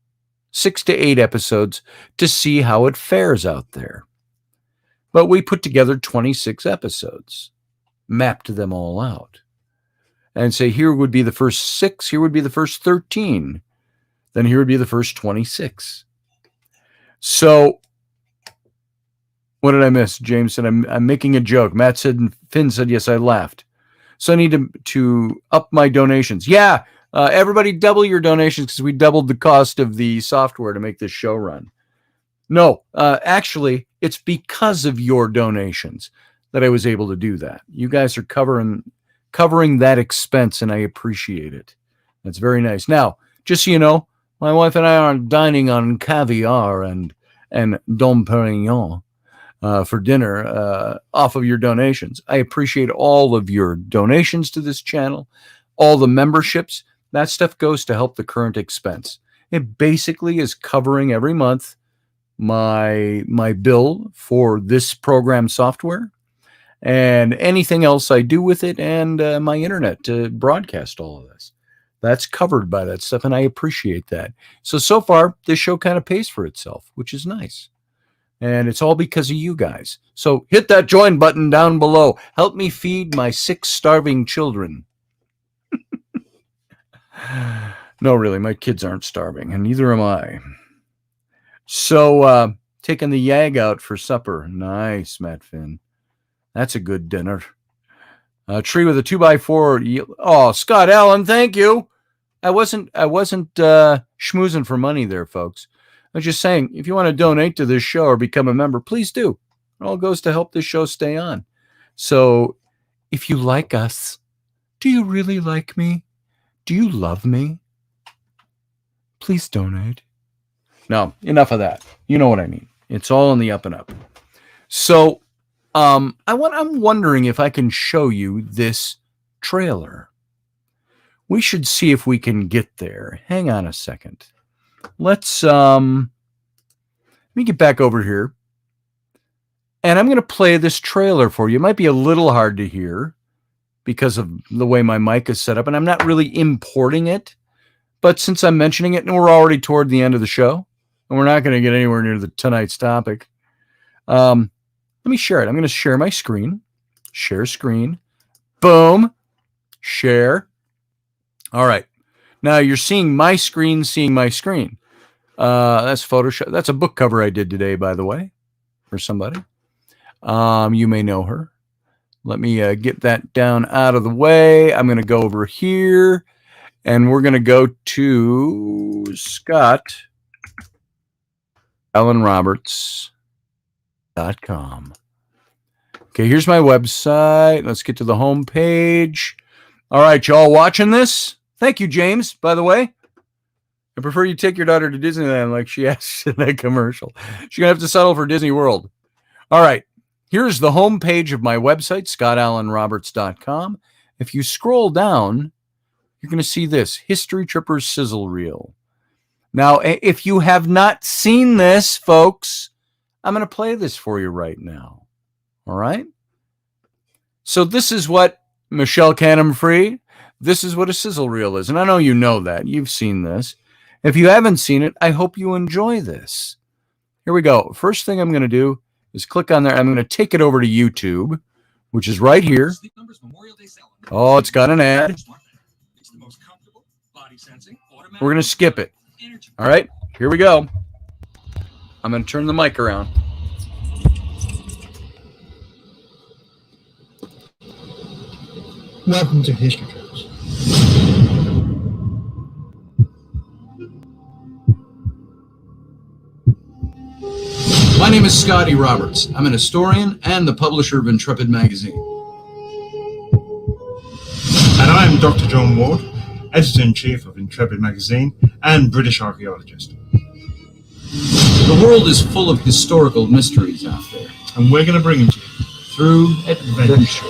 6 to 8 episodes to see how it fares out there. But we put together 26 episodes, mapped them all out. And say, here would be the first 6, here would be the first 13, then here would be the first 26. So, what did I miss? James said, I'm making a joke. Matt said, and Finn said, yes, I laughed. So I need to up my donations. Yeah, everybody double your donations because we doubled the cost of the software to make this show run. No, actually, it's because of your donations that I was able to do that. You guys are covering covering that expense, and I appreciate it. That's very nice. Now, just so you know, my wife and I aren't dining on caviar and Dom Perignon for dinner off of your donations. I appreciate all of your donations to this channel, all the memberships. That stuff goes to help the current expense. It basically is covering every month my bill for this program software and anything else I do with it, and my internet to broadcast all of this. That's covered by that stuff, and I appreciate that. So far, this show kind of pays for itself, which is nice. And it's all because of you guys. So hit that join button down below. Help me feed my 6 starving children. No, really, my kids aren't starving, and neither am I. So, taking the Yag out for supper. Nice, Matt Finn. That's a good dinner. A tree with a 2x4. Oh, Scott Allen, thank you. I wasn't schmoozing for money there, folks. I was just saying, if you want to donate to this show or become a member, please do. It all goes to help this show stay on. So, if you like us, do you really like me? Do you love me? Please donate. No, enough of that. You know what I mean. It's all in the up and up. So, I'm wondering if I can show you this trailer. We should see if we can get there. Hang on a second. Let's let me get back over here. And I'm going to play this trailer for you. It might be a little hard to hear because of the way my mic is set up, and I'm not really importing it. But since I'm mentioning it, and we're already toward the end of the show, and we're not going to get anywhere near tonight's topic, let me share it. I'm going to share my screen. Share screen. Boom. Share. All right. Now you're seeing my screen, That's Photoshop. That's a book cover I did today, by the way, for somebody. You may know her. Let me get that down out of the way. I'm going to go over here, and we're going to go to ScottAllenRoberts.com. Okay, here's my website. Let's get to the home page. All right, y'all watching this? Thank you, James, by the way. I prefer you take your daughter to Disneyland like she asked in that commercial. She's going to have to settle for Disney World. All right, here's the home page of my website, ScottAllenRoberts.com. If you scroll down, you're going to see this, History Trippers Sizzle Reel. Now, if you have not seen this, folks, I'm going to play this for you right now. All right? So this is what Michelle Canham-Free, this is what a sizzle reel is. And I know you know that. You've seen this. If you haven't seen it, I hope you enjoy this. Here we go. First thing I'm going to do is click on there. I'm going to take it over to YouTube, which is right here. Oh, it's got an ad. We're going to skip it. All right, here we go. I'm going to turn the mic around. Welcome to History Trips. My name is Scotty Roberts. I'm an historian and the publisher of Intrepid magazine. And I am Dr. John Ward, Editor-in-Chief of Intrepid magazine and British archaeologist. The world is full of historical mysteries out there. And we're going to bring them to you Through adventure.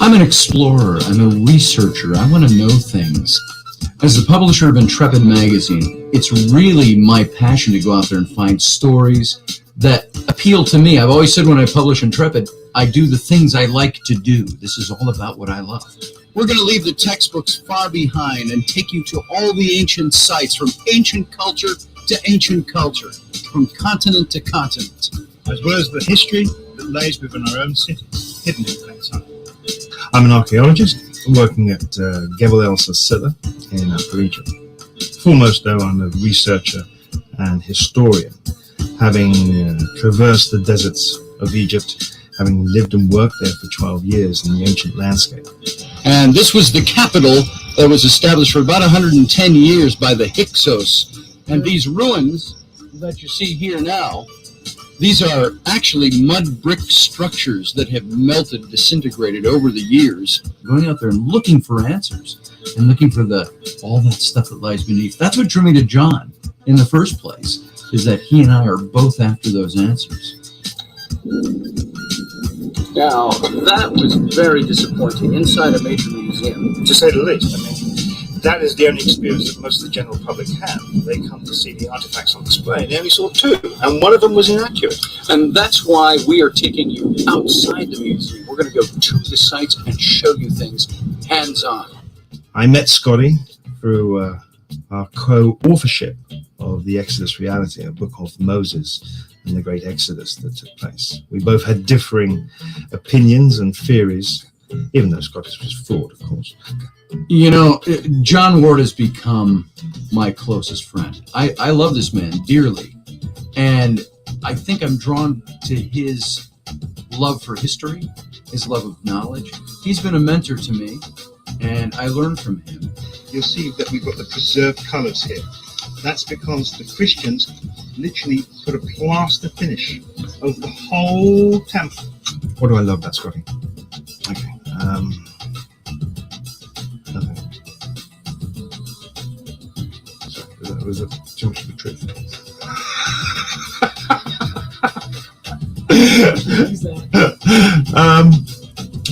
I'm an explorer. I'm a researcher. I want to know things. As the publisher of Intrepid magazine, it's really my passion to go out there and find stories that appeal to me. I've always said when I publish Intrepid, I do the things I like to do. This is all about what I love. We're going to leave the textbooks far behind and take you to all the ancient sites, from ancient culture to ancient culture, from continent to continent. as well as the history that lays within our own cities, hidden in plain sight. I'm an archaeologist, working at Gebel El Sasila in Upper Egypt. Foremost, though, I'm a researcher and historian, having traversed the deserts of Egypt, having lived and worked there for 12 years in the ancient landscape. And this was the capital that was established for about 110 years by the Hyksos. And these ruins that you see here now, these are actually mud brick structures that have melted, disintegrated over the years. Going out there and looking for answers and looking for all that stuff that lies beneath. That's what drew me to John in the first place, is that he and I are both after those answers. Now, that was very disappointing inside a major museum. To say the least, I mean, that is the only experience that most of the general public have. They come to see the artifacts on display, and they only saw two, and one of them was inaccurate. And that's why we are taking you outside the museum. We're going to go to the sites and show you things hands-on. I met Scotty through our co-authorship of the Exodus Reality, a book of Moses and the Great Exodus that took place. We both had differing opinions and theories, even though Scotty was flawed, of course. You know, John Ward has become my closest friend. I love this man dearly, and I think I'm drawn to his love for history, his love of knowledge. He's been a mentor to me, and I learned from him. You'll see that we've got the preserved colors here. That's because the Christians literally put a plaster finish over the whole temple. What do I love about Scotty? Okay. Nothing. Sorry, was that too much of a trick?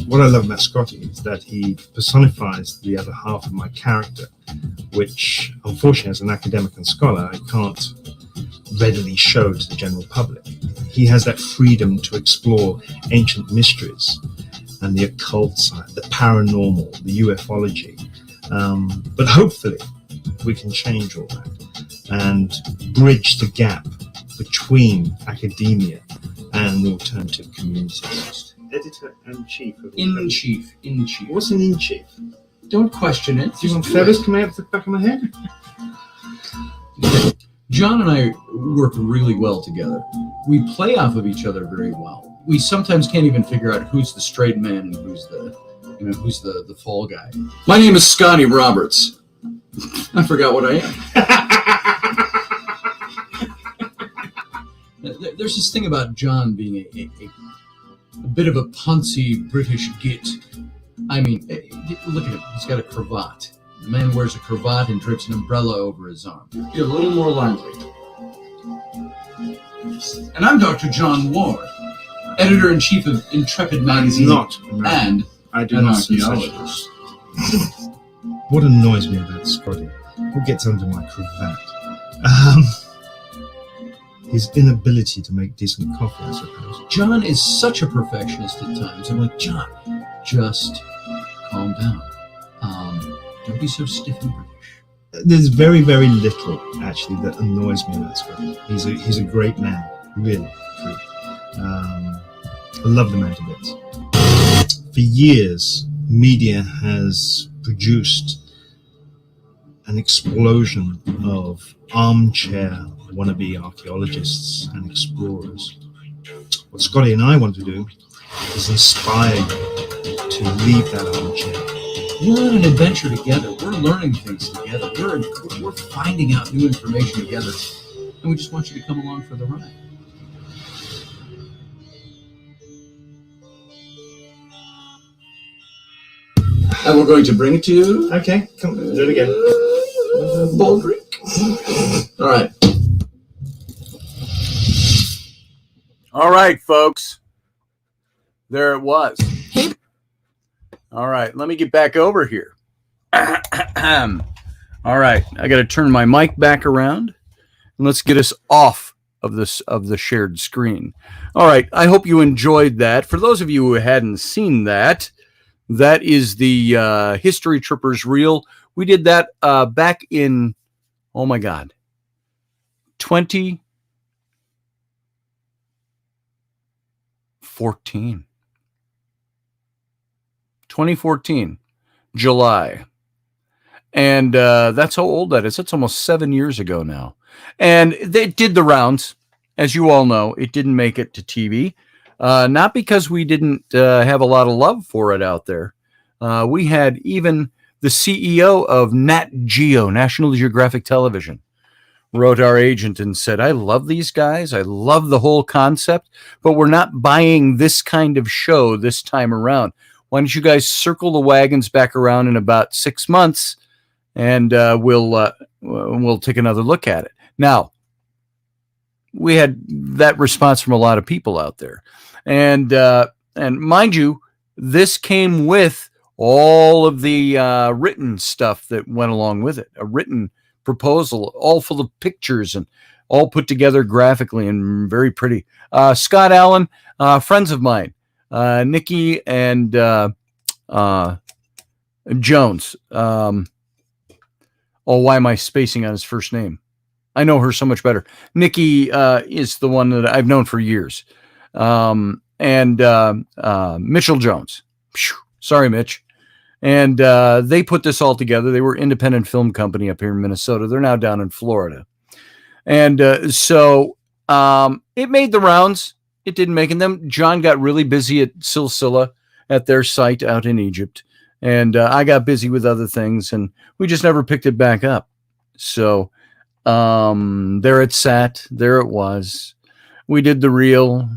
What I love about Scotty is that he personifies the other half of my character, which, unfortunately, as an academic and scholar, I can't readily show to the general public. He has that freedom to explore ancient mysteries and the occult side, the paranormal, the ufology. But hopefully, we can change all that and bridge the gap between academia and the alternative communities. Editor-in-chief of In-chief. What's an in-chief? Don't question it. Do you want feathers coming out of the back of my head? John and I work really well together. We play off of each other very well. We sometimes can't even figure out who's the straight man and who's the fall guy. My name is Scotty Roberts. I forgot what I am. There's this thing about John being a bit of a poncy British git. I mean, look at him. He's got a cravat. The man wears a cravat and drapes an umbrella over his arm. You're a little more lively. And I'm Dr. John Ward, editor-in-chief of Intrepid magazine and I do an not archaeologist. What annoys me about Scotty, who gets under my cravat, his inability to make decent coffee, I suppose. John is such a perfectionist at times. I'm like, John, just calm down. Don't be so stiff and British. There's very, very little, actually, that annoys me about Scotty. He's a great man, really, truly. I love the man to bits. For years, media has produced an explosion of armchair wannabe archaeologists and explorers. What Scotty and I want to do is inspire you to leave that armchair. We're on an adventure together. We're learning things together. We're finding out new information together. And we just want you to come along for the ride. And we're going to bring it to you. Okay, come on, do it again. Baldrick. All right. All right, folks. There it was. All right, let me get back over here. All right, I got to turn my mic back around, and let's get us off of the shared screen. All right, I hope you enjoyed that. For those of you who hadn't seen that, that is the History Trippers reel. We did that back in, oh my God, 2014. July. And that's how old that is. That's almost 7 years ago now. And they did the rounds. As you all know, it didn't make it to TV. Not because we didn't have a lot of love for it out there. We had even the CEO of Nat Geo, National Geographic Television, wrote our agent and said, I love these guys. I love the whole concept, but we're not buying this kind of show this time around. Why don't you guys circle the wagons back around in about 6 months, and we'll take another look at it. Now, we had that response from a lot of people out there. And mind you, this came with all of the written stuff that went along with it, a written proposal, all full of pictures and all put together graphically and very pretty. Scott Allen, friends of mine, Nikki and Jones. Why am I spacing on his first name? I know her so much better. Nikki is the one that I've known for years. And Mitchell Jones. Sorry, Mitch. And they put this all together. They were an independent film company up here in Minnesota. They're now down in Florida. And so it made the rounds. It didn't make them. John got really busy at Silsila at their site out in Egypt. And I got busy with other things, and we just never picked it back up. So there it sat. There it was. We did the reel.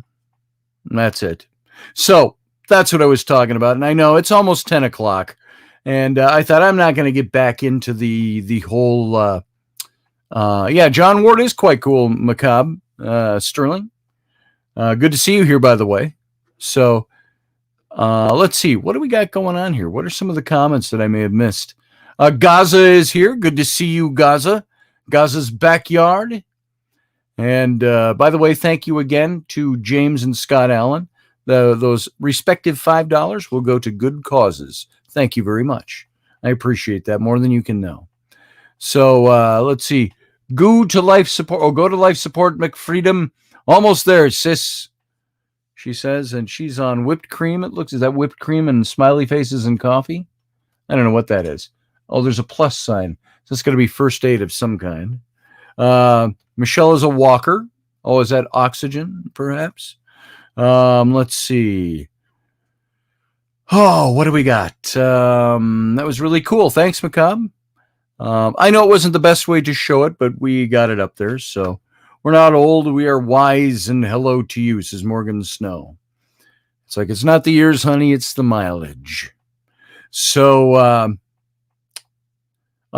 And that's it. So that's what I was talking about. And I know it's almost 10 o'clock. And I thought I'm not going to get back into the whole... John Ward is quite cool, Macabre. Sterling. Good to see you here, by the way. So let's see. What do we got going on here? What are some of the comments that I may have missed? Gaza is here. Good to see you, Gaza. Gaza's backyard. And by the way, thank you again to James and Scott Allen. Those respective $5 will go to good causes. Thank you very much. I appreciate that more than you can know. So let's see. Go to life support. Go to life support, McFreedom. Almost there, sis. She says, and she's on whipped cream. It looks, is that whipped cream and smiley faces and coffee? I don't know what that is. Oh, there's a plus sign. So it's going to be first aid of some kind. Michelle is a walker. Oh, is that oxygen, perhaps? Let's see. Oh, what do we got? That was really cool. Thanks, Macabre. I know it wasn't the best way to show it, but we got it up there. So we're not old. We are wise, and hello to you, says Morgan Snow. It's like, it's not the years, honey. It's the mileage. So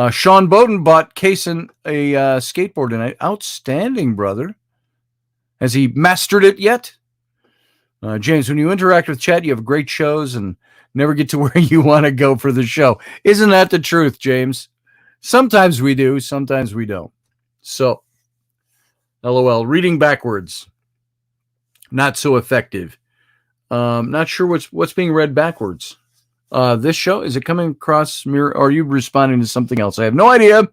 Sean Bowden bought Cason a skateboard tonight. Outstanding, brother. Has he mastered it yet? James, when you interact with chat, you have great shows and never get to where you want to go for the show. Isn't that the truth, James? Sometimes we do, sometimes we don't. So, LOL, reading backwards. Not so effective. Not sure what's being read backwards. This show, is it coming across mirror, or are you responding to something else? I have no idea.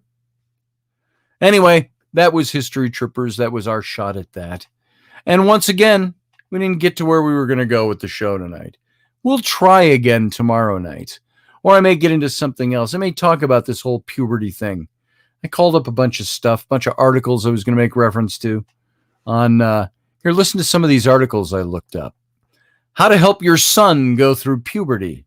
Anyway, that was History Trippers. That was our shot at that. And once again, we didn't get to where we were going to go with the show tonight. We'll try again tomorrow night. Or I may get into something else. I may talk about this whole puberty thing. I called up a bunch of stuff, a bunch of articles I was going to make reference to. Here, listen to some of these articles I looked up. How to help your son go through puberty.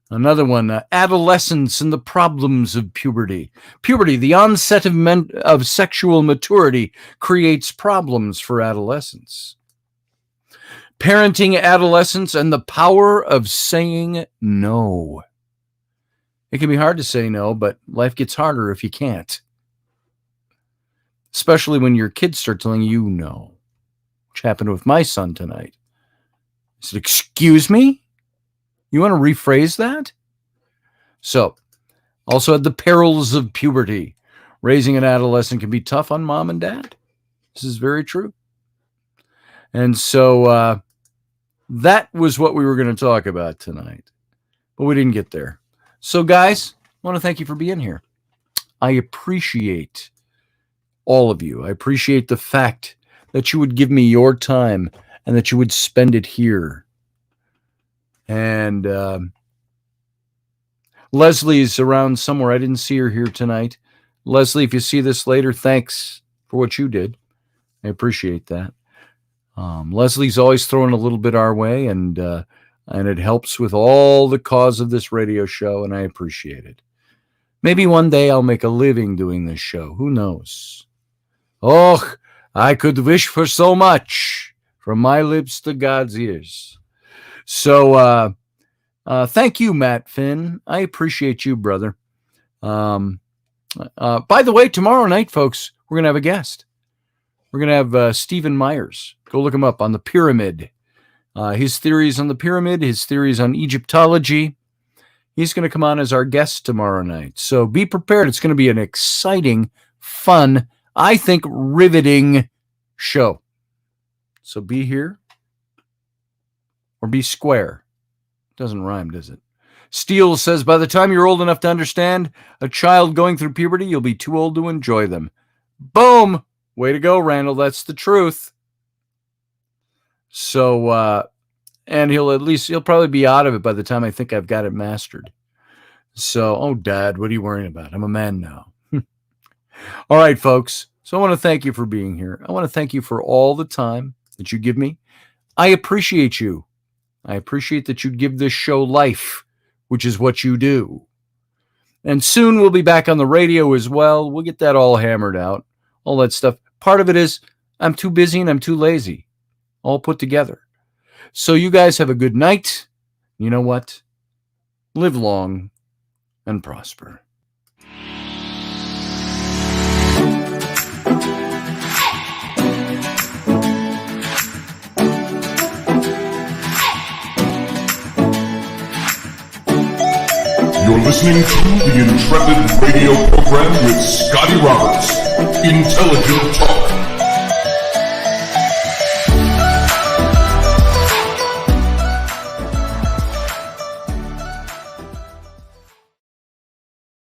Another one, adolescence and the problems of puberty. Puberty, the onset of sexual maturity, creates problems for adolescents. Parenting adolescents and the power of saying no. It can be hard to say no, but life gets harder if you can't. Especially when your kids start telling you no. Which happened with my son tonight. I said, excuse me? You want to rephrase that? So, also had the perils of puberty. Raising an adolescent can be tough on mom and dad. This is very true. And so that was what we were going to talk about tonight. But we didn't get there. So, guys, I want to thank you for being here. I appreciate all of you. I appreciate the fact that you would give me your time and that you would spend it here. And Leslie's around somewhere. I didn't see her here tonight. Leslie, if you see this later, thanks for what you did. I appreciate that. Leslie's always throwing a little bit our way, and it helps with all the cause of this radio show, and I appreciate it. Maybe one day I'll make a living doing this show. Who knows? Oh, I could wish for so much, from my lips to God's ears. So, thank you, Matt Finn. I appreciate you, brother. By the way, tomorrow night, folks, we're going to have a guest. We're going to have Stephen Myers. Go look him up on the pyramid. His theories on the pyramid, his theories on Egyptology. He's going to come on as our guest tomorrow night. So be prepared. It's going to be an exciting, fun, I think riveting show. So be here or be square. Doesn't rhyme, does it? Steele says, by the time you're old enough to understand a child going through puberty, you'll be too old to enjoy them. Boom! Way to go, Randall. That's the truth. So, and he'll probably be out of it by the time I think I've got it mastered. So, oh, Dad, what are you worrying about? I'm a man now. All right, folks. So I want to thank you for being here. I want to thank you for all the time that you give me. I appreciate you. I appreciate that you give this show life, which is what you do. And soon we'll be back on the radio as well. We'll get that all hammered out, all that stuff. Part of it is I'm too busy and I'm too lazy, all put together. So you guys have a good night. You know what? Live long and prosper. You're listening to the Intrepid radio program with Scotty Roberts. Intelligent Talk.